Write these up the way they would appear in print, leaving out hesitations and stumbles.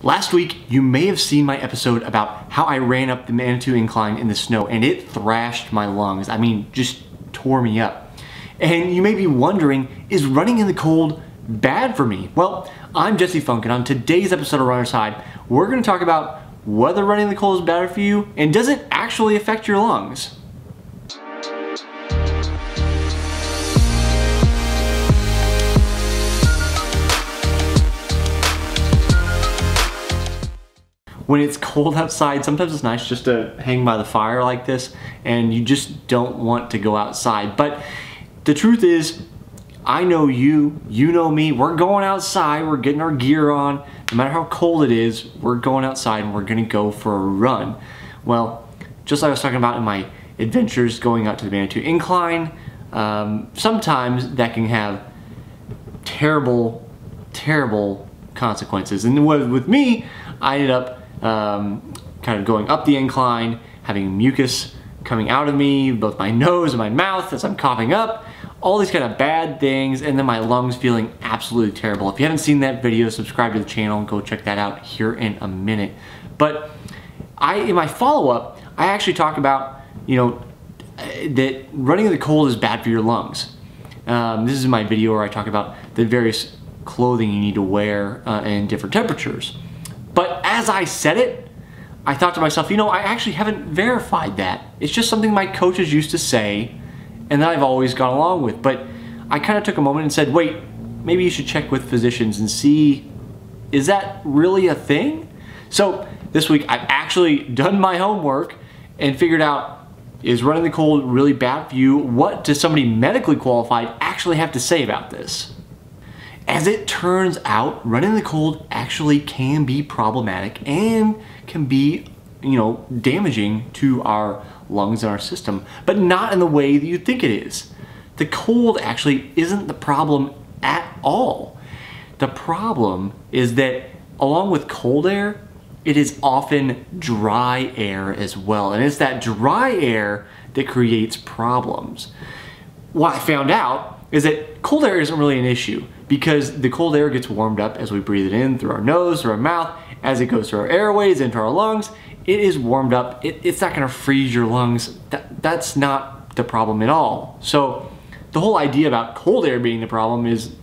Last week, you may have seen my episode about how I ran up the Manitou Incline in the snow and it thrashed my lungs. I mean, just tore me up. And you may be wondering, is running in the cold bad for me? Well, I'm Jesse Funk, and on today's episode of Runner's High, we're going to talk about whether running in the cold is bad for you and does it actually affect your lungs. When it's cold outside, sometimes it's nice just to hang by the fire like this, and you just don't want to go outside. But the truth is, I know you know me, we're going outside, we're getting our gear on. No matter how cold it is, we're going outside and we're gonna go for a run. Well, just like I was talking about in my adventures going out to the Manitou Incline, sometimes that can have terrible consequences. And with me, I ended up kind of going up the incline, having mucus coming out of me, both my nose and my mouth as I'm coughing up, all these kind of bad things, and then my lungs feeling absolutely terrible. If you haven't seen that video, subscribe to the channel and go check that out here in a minute. But in my follow-up, I actually talk about, that running in the cold is bad for your lungs. This is my video where I talk about the various clothing you need to wear in different temperatures. But as I said it, I thought to myself, I actually haven't verified that. It's just something my coaches used to say and that I've always gone along with. But I kind of took a moment and said, wait, maybe you should check with physicians and see, is that really a thing? So this week I've actually done my homework and figured out, is running the cold really bad for you? What does somebody medically qualified actually have to say about this? As it turns out, running in the cold actually can be problematic and can be, damaging to our lungs and our system, but not in the way that you think it is. The cold actually isn't the problem at all. The problem is that along with cold air, it is often dry air as well, and it's that dry air that creates problems. What I found out is that cold air isn't really an issue because the cold air gets warmed up as we breathe it in through our nose, through our mouth, as it goes through our airways, into our lungs. It is warmed up. It's not gonna freeze your lungs. That's not the problem at all. So the whole idea about cold air being the problem is,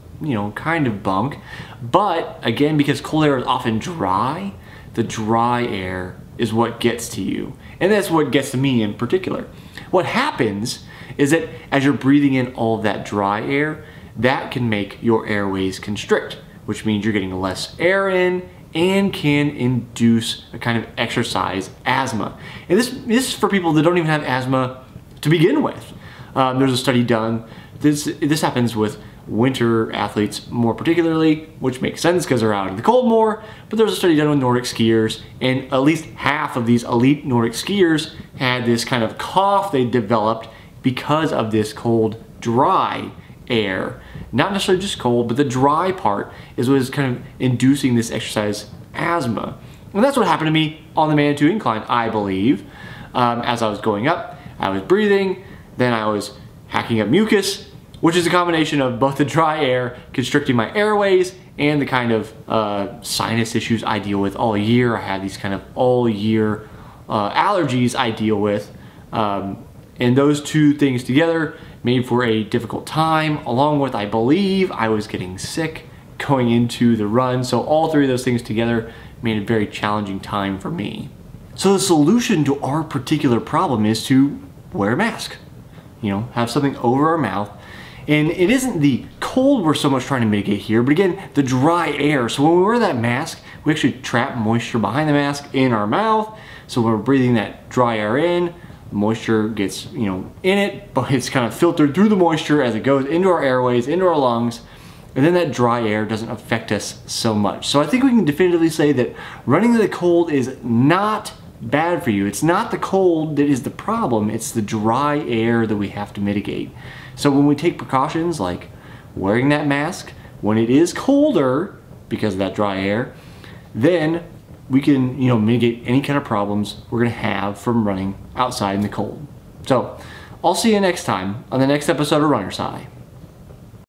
kind of bunk. But again, because cold air is often dry, the dry air is what gets to you. And that's what gets to me in particular. What happens is that as you're breathing in all of that dry air, that can make your airways constrict, which means you're getting less air in and can induce a kind of exercise asthma. And this is for people that don't even have asthma to begin with. There's a study done. This happens with winter athletes more particularly, which makes sense because they're out in the cold more, but there's a study done with Nordic skiers, and at least half of these elite Nordic skiers had this kind of cough they developed because of this cold, dry air. Not necessarily just cold, but the dry part is what is kind of inducing this exercise asthma. And that's what happened to me on the Manitou Incline, I believe. As I was going up, I was breathing, then I was hacking up mucus, which is a combination of both the dry air constricting my airways and the kind of sinus issues I deal with all year. I have these kind of all year allergies I deal with. And those two things together made for a difficult time, along with, I believe, I was getting sick going into the run. So all three of those things together made a very challenging time for me. So the solution to our particular problem is to wear a mask. Have something over our mouth. And it isn't the cold we're so much trying to mitigate here, but again, the dry air. So when we wear that mask, we actually trap moisture behind the mask in our mouth. So when we're breathing that dry air in, moisture gets, in it, but it's kind of filtered through the moisture as it goes into our airways, into our lungs, and then that dry air doesn't affect us so much. So I think we can definitively say that running in the cold is not bad for you. It's not the cold that is the problem, it's the dry air that we have to mitigate. So when we take precautions like wearing that mask when it is colder because of that dry air, then we can, mitigate any kind of problems we're gonna have from running outside in the cold. So I'll see you next time on the next episode of Runner's High.